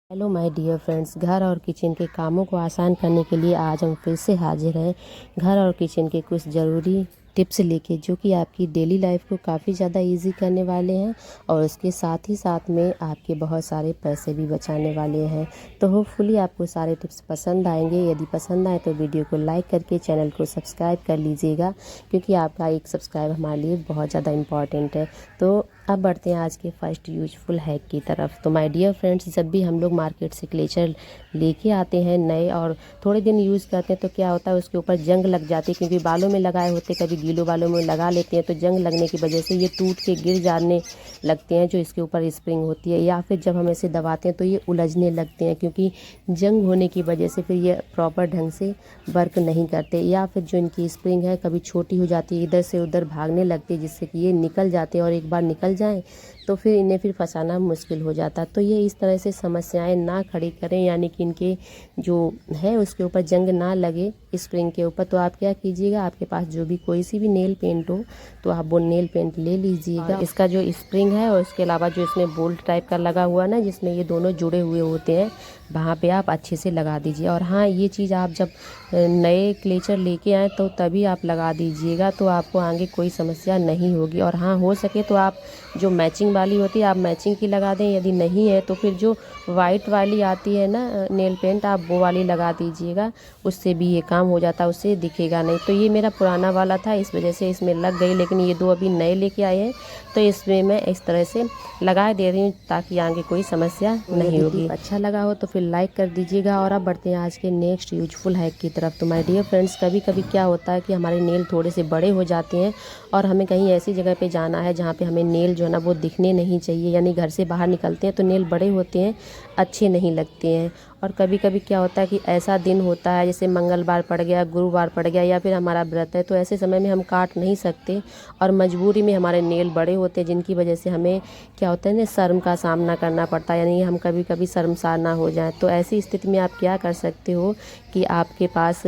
Hello my dear friends, घर और kitchen के कामों को आसान करने के लिए आज हम फिर से हाजिर हैं घर और किचन के कुछ ज़रूरी टिप्स लेके, जो कि आपकी डेली लाइफ को काफ़ी ज़्यादा इजी करने वाले हैं और उसके साथ ही साथ में आपके बहुत सारे पैसे भी बचाने वाले हैं। तो होपफुली आपको सारे टिप्स पसंद आएंगे। यदि पसंद आए तो वीडियो को लाइक करके चैनल को सब्सक्राइब कर लीजिएगा, क्योंकि आपका एक सब्सक्राइब हमारे लिए बहुत ज़्यादा इम्पॉर्टेंट है। तो अब बढ़ते हैं आज के फर्स्ट यूजफुल हैक की तरफ। तो माय डियर फ्रेंड्स, जब भी हम लोग मार्केट से क्लेचर लेके आते हैं नए और थोड़े दिन यूज़ करते हैं तो क्या होता है, उसके ऊपर जंग लग जाती है, क्योंकि बालों में लगाए होते, कभी गीलों बालों में लगा लेते हैं तो जंग लगने की वजह से ये टूट के गिर जाने लगते हैं जो इसके ऊपर स्प्रिंग होती है, या फिर जब हम इसे दबाते हैं तो ये उलझने लगते हैं, क्योंकि जंग होने की वजह से फिर ये प्रॉपर ढंग से वर्क नहीं करते, या फिर जो इनकी स्प्रिंग है कभी छोटी हो जाती है, इधर से उधर भागने लगती है, जिससे कि ये निकल जाते हैं और एक बार निकल जाएं तो फिर इन्हें फिर फंसाना मुश्किल हो जाता है। तो ये इस तरह से समस्याएं ना खड़ी करें, यानी कि इनके जो है उसके ऊपर जंग ना लगे स्प्रिंग के ऊपर, तो आप क्या कीजिएगा, आपके पास जो भी कोई सी भी नेल पेंट हो तो आप वो नेल पेंट ले लीजिएगा। इसका जो स्प्रिंग है और उसके अलावा जो इसमें बोल्ट टाइप का लगा हुआ ना, जिसमें ये दोनों जुड़े हुए होते हैं, वहाँ पे आप अच्छे से लगा दीजिए। और हाँ, ये चीज़ आप जब नए क्लेचर लेके आए तो तभी आप लगा दीजिएगा, तो आपको आगे कोई समस्या नहीं होगी। और हाँ, हो सके तो आप जो मैचिंग वाली होती है आप मैचिंग की लगा दें, यदि नहीं है तो फिर जो वाइट वाली आती है ना नेल पेंट, आप वो वाली लगा दीजिएगा, उससे भी ये काम हो जाता है, उससे दिखेगा नहीं। तो ये मेरा पुराना वाला था, इस वजह से इसमें लग गई, लेकिन ये दो अभी नए लेके आए हैं तो इसमें मैं इस तरह से लगा दे रही हूँ ताकि आगे कोई समस्या नहीं होगी। अच्छा लगा हो तो फिर लाइक कर दीजिएगा। और अब बढ़ते हैं आज के नेक्स्ट यूजफुल हैक की तरफ। तो माय डियर फ्रेंड्स, कभी कभी क्या होता है कि हमारे नेल थोड़े से बड़े हो जाते हैं और हमें कहीं ऐसी जगह पे जाना है जहाँ पे हमें नेल जो है ना वो दिखने नहीं चाहिए, यानी घर से बाहर निकलते हैं तो नेल बड़े होते हैं, अच्छे नहीं लगते हैं। और कभी कभी क्या होता है कि ऐसा दिन होता है, जैसे मंगलवार पड़ गया, गुरुवार पड़ गया, या फिर हमारा व्रत है, तो ऐसे समय में हम काट नहीं सकते और मजबूरी में हमारे नेल बड़े होते हैं, जिनकी वजह से हमें क्या होता है ना, शर्म का सामना करना पड़ता है, यानी हम कभी कभी शर्मसार ना हो जाएं। तो ऐसी स्थिति में आप क्या कर सकते हो कि आपके पास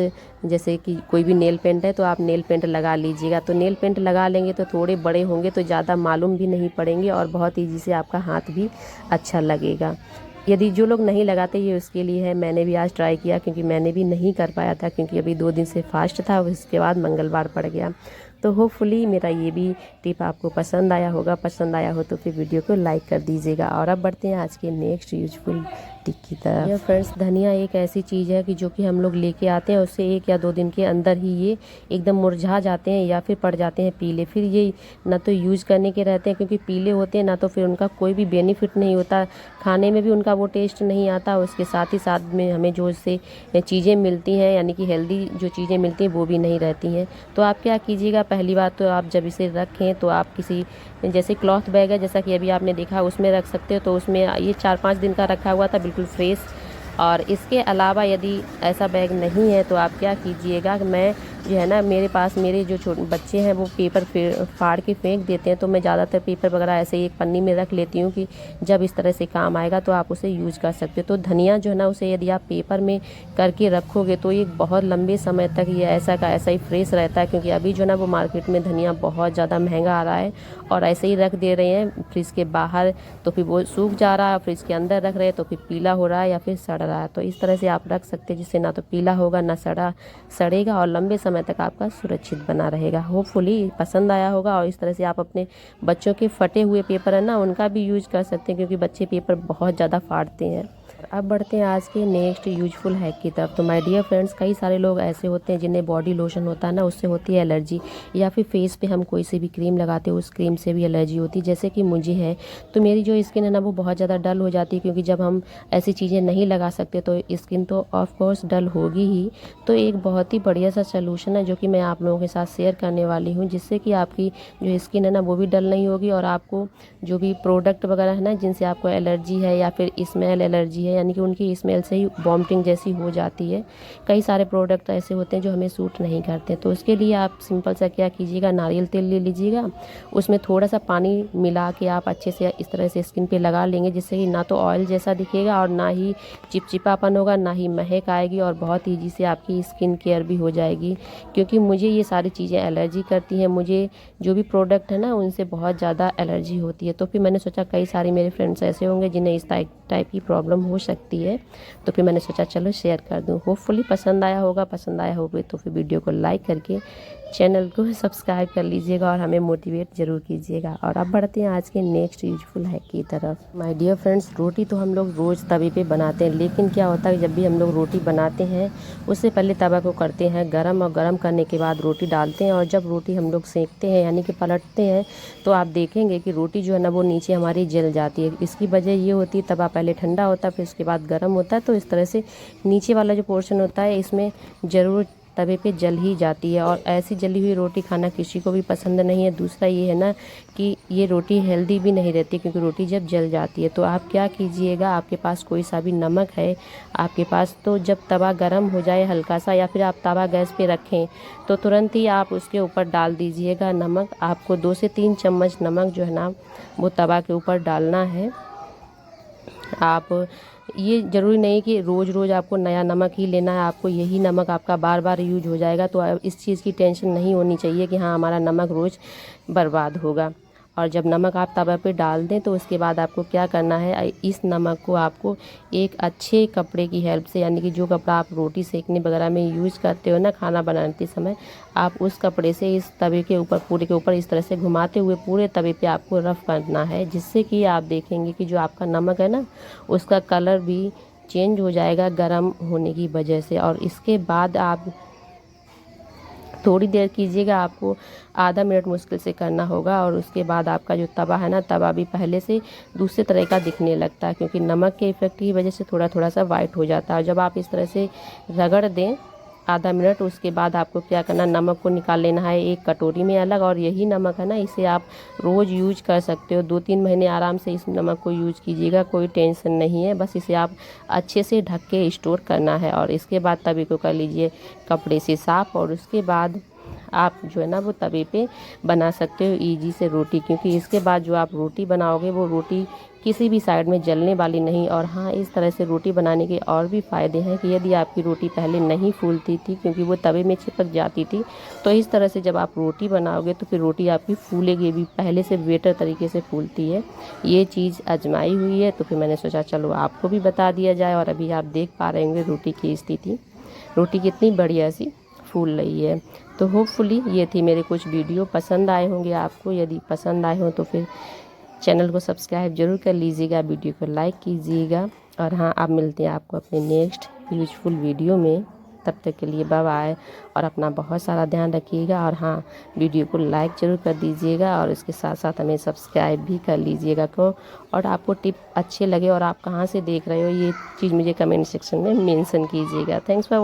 जैसे कि कोई भी नेल पेंट है तो आप नेल पेंट लगा लीजिएगा। तो नेल पेंट लगा लेंगे तो थोड़े बड़े होंगे तो ज़्यादा मालूम भी नहीं पड़ेंगे और बहुत ईजी से आपका हाथ भी अच्छा लगेगा। यदि जो लोग नहीं लगाते, ये उसके लिए है। मैंने भी आज ट्राई किया, क्योंकि मैंने भी नहीं कर पाया था, क्योंकि अभी 2 दिन से फास्ट था, उसके बाद मंगलवार पड़ गया। तो होपफुली मेरा ये भी टिप आपको पसंद आया होगा। पसंद आया हो तो फिर वीडियो को लाइक कर दीजिएगा। और अब बढ़ते हैं आज के नेक्स्ट यूजफुल टिप की तरफ। ये फ्रेंड्स, धनिया एक ऐसी चीज़ है कि जो कि हम लोग लेके आते हैं, उससे 1 या 2 दिन के अंदर ही ये एकदम मुरझा जाते हैं या फिर पड़ जाते हैं पीले। फिर ये ना तो यूज़ करने के रहते हैं, क्योंकि पीले होते हैं, ना तो फिर उनका कोई भी बेनिफिट नहीं होता, खाने में भी उनका वो टेस्ट नहीं आता। उसके साथ ही साथ में हमें जो इससे चीज़ें मिलती हैं, यानी कि हेल्दी जो चीज़ें मिलती हैं वो भी नहीं रहती हैं। तो आप क्या कीजिएगा, पहली बात तो आप जब इसे रखें तो आप किसी जैसे क्लॉथ बैग है, जैसा कि अभी आपने देखा, उसमें रख सकते हो। तो उसमें ये 4-5 दिन का रखा हुआ था, बिल्कुल फ्रेश। और इसके अलावा यदि ऐसा बैग नहीं है तो आप क्या कीजिएगा, मैं जो है ना, मेरे पास मेरे जो छोटे बच्चे हैं वो पेपर फाड़ के फेंक देते हैं, तो मैं ज़्यादातर पेपर वगैरह ऐसे ही एक पन्नी में रख लेती हूँ कि जब इस तरह से काम आएगा तो आप उसे यूज़ कर सकते हो। तो धनिया जो है ना, उसे यदि आप पेपर में करके रखोगे तो ये बहुत लंबे समय तक ये ऐसा का ऐसा ही फ्रेश रहता है, क्योंकि अभी जो है ना वो मार्केट में धनिया बहुत ज़्यादा महंगा आ रहा है और ऐसे ही रख दे रहे हैं फ्रिज के बाहर, तो फिर वो सूख जा रहा है, फ्रिज के अंदर रख रहे हैं तो फिर पीला हो रहा है या फिर सड़ रहा है। तो इस तरह से आप रख सकते हैं, जिससे ना तो पीला होगा, ना सड़ेगा और लंबे समय तक आपका सुरक्षित बना रहेगा। होपफुली पसंद आया होगा। और इस तरह से आप अपने बच्चों के फटे हुए पेपर है ना, उनका भी यूज कर सकते हैं, क्योंकि बच्चे पेपर बहुत ज़्यादा फाड़ते हैं। अब बढ़ते हैं आज के नेक्स्ट यूजफुल हैक की तरफ। तो माय डियर फ्रेंड्स, कई सारे लोग ऐसे होते हैं जिन्हें बॉडी लोशन होता है ना, उससे होती है एलर्जी, या फिर फेस पे हम कोई सी भी क्रीम लगाते हैं उस क्रीम से भी एलर्जी होती है, जैसे कि मुझे है। तो मेरी जो स्किन है ना वो बहुत ज़्यादा डल हो जाती है, क्योंकि जब हम ऐसी चीज़ें नहीं लगा सकते तो स्किन तो ऑफ कोर्स डल होगी ही। तो एक बहुत ही बढ़िया सा सोल्यूशन है जो कि मैं आप लोगों के साथ शेयर करने वाली हूँ, जिससे कि आपकी जो स्किन है ना वो भी डल नहीं होगी, और आपको जो भी प्रोडक्ट वगैरह है ना जिनसे आपको एलर्जी है या फिर स्मेल एलर्जी है, यानी कि उनकी स्मेल से ही वॉमिटिंग जैसी हो जाती है। कई सारे प्रोडक्ट ऐसे होते हैं जो हमें सूट नहीं करते। तो उसके लिए आप सिंपल सा क्या कीजिएगा, नारियल तेल ले लीजिएगा, उसमें थोड़ा सा पानी मिला के आप अच्छे से इस तरह से स्किन पे लगा लेंगे, जिससे कि ना तो ऑयल जैसा दिखेगा और ना ही चिपचिपापन होगा, ना ही महक आएगी, और बहुत ईजी से आपकी स्किन केयर भी हो जाएगी। क्योंकि मुझे ये सारी चीज़ें एलर्जी करती हैं, मुझे जो भी प्रोडक्ट है ना उनसे बहुत ज़्यादा एलर्जी होती है। तो फिर मैंने सोचा कई सारे मेरे फ्रेंड्स ऐसे होंगे जिन्हें इस टाइप की प्रॉब्लम हो सकती है। तो फिर मैंने सोचा चलो शेयर कर दूँ। होपफुली पसंद आया होगा, पसंद आया होगा तो फिर वीडियो को लाइक करके चैनल को सब्सक्राइब कर लीजिएगा और हमें मोटिवेट ज़रूर कीजिएगा। और अब बढ़ते हैं आज के नेक्स्ट यूजफुल हैक की तरफ। माय डियर फ्रेंड्स, रोटी तो हम लोग रोज़ तवे पे बनाते हैं, लेकिन क्या होता है जब भी हम लोग रोटी बनाते हैं उससे पहले तवा को करते हैं गरम, और गरम करने के बाद रोटी डालते हैं। और जब रोटी हम लोग सेकते हैं यानी कि पलटते हैं तो आप देखेंगे कि रोटी जो है ना वो नीचे हमारी जल जाती है। इसकी वजह ये होती है तवा पहले ठंडा होता है फिर उसके बाद गर्म होता है, तो इस तरह से नीचे वाला जो पोर्शन होता है इसमें ज़रूर तवे पे जल ही जाती है। और ऐसी जली हुई रोटी खाना किसी को भी पसंद नहीं है। दूसरा ये है ना कि ये रोटी हेल्दी भी नहीं रहती, क्योंकि रोटी जब जल जाती है तो आप क्या कीजिएगा, आपके पास कोई सा भी नमक है आपके पास, तो जब तवा गरम हो जाए हल्का सा, या फिर आप तवा गैस पे रखें तो तुरंत ही आप उसके ऊपर डाल दीजिएगा नमक। आपको 2 से 3 चम्मच नमक जो है ना वो तवा के ऊपर डालना है। आप ये ज़रूरी नहीं कि रोज़ रोज़ आपको नया नमक ही लेना है, आपको यही नमक आपका बार बार यूज हो जाएगा, तो इस चीज़ की टेंशन नहीं होनी चाहिए कि हाँ हमारा नमक रोज़ बर्बाद होगा। और जब नमक आप तवा पे डाल दें तो उसके बाद आपको क्या करना है, इस नमक को आपको एक अच्छे कपड़े की हेल्प से, यानी कि जो कपड़ा आप रोटी सेकने वगैरह में यूज़ करते हो ना खाना बनाते समय, आप उस कपड़े से इस तवे के ऊपर पूरे के ऊपर इस तरह से घुमाते हुए पूरे तवे पे आपको रफ़ करना है, जिससे कि आप देखेंगे कि जो आपका नमक है ना उसका कलर भी चेंज हो जाएगा गर्म होने की वजह से। और इसके बाद आप थोड़ी देर कीजिएगा, आपको आधा मिनट मुश्किल से करना होगा। और उसके बाद आपका जो तवा है ना, तवा भी पहले से दूसरे तरह का दिखने लगता है, क्योंकि नमक के इफ़ेक्ट की वजह से थोड़ा थोड़ा सा वाइट हो जाता है। जब आप इस तरह से रगड़ दें आधा मिनट, उसके बाद आपको क्या करना, नमक को निकाल लेना है एक कटोरी में अलग। और यही नमक है ना, इसे आप रोज़ यूज कर सकते हो, 2-3 महीने आराम से इस नमक को यूज कीजिएगा, कोई टेंशन नहीं है। बस इसे आप अच्छे से ढक के स्टोर करना है। और इसके बाद तवे को कर लीजिए कपड़े से साफ़, और उसके बाद आप जो है ना वो तवे पे बना सकते हो ईजी से रोटी, क्योंकि इसके बाद जो आप रोटी बनाओगे वो रोटी किसी भी साइड में जलने वाली नहीं। और हाँ, इस तरह से रोटी बनाने के और भी फ़ायदे हैं कि यदि आपकी रोटी पहले नहीं फूलती थी क्योंकि वो तवे में चिपक जाती थी, तो इस तरह से जब आप रोटी बनाओगे तो फिर रोटी आपकी फूलेगी भी, पहले से बेटर तरीके से फूलती है। ये चीज़ आजमाई हुई है, तो फिर मैंने सोचा चलो आपको भी बता दिया जाए। और अभी आप देख पा रहे होंगे रोटी की स्थिति, रोटी कितनी बढ़िया सी फूल रही है। तो होपफुली ये थी मेरे कुछ वीडियो, पसंद आए होंगे आपको। यदि पसंद आए हो तो फिर चैनल को सब्सक्राइब जरूर कर लीजिएगा, वीडियो को लाइक कीजिएगा। और हाँ, आप मिलते हैं आपको अपने नेक्स्ट यूजफुल वीडियो में। तब तक के लिए बाय बाय, और अपना बहुत सारा ध्यान रखिएगा। और हाँ, वीडियो को लाइक ज़रूर कर दीजिएगा और इसके साथ साथ हमें सब्सक्राइब भी कर लीजिएगा। क्यों, और आपको टिप अच्छे लगे और आप कहाँ से देख रहे हो ये चीज़ मुझे कमेंट सेक्शन में मेंशन कीजिएगा। Thanks for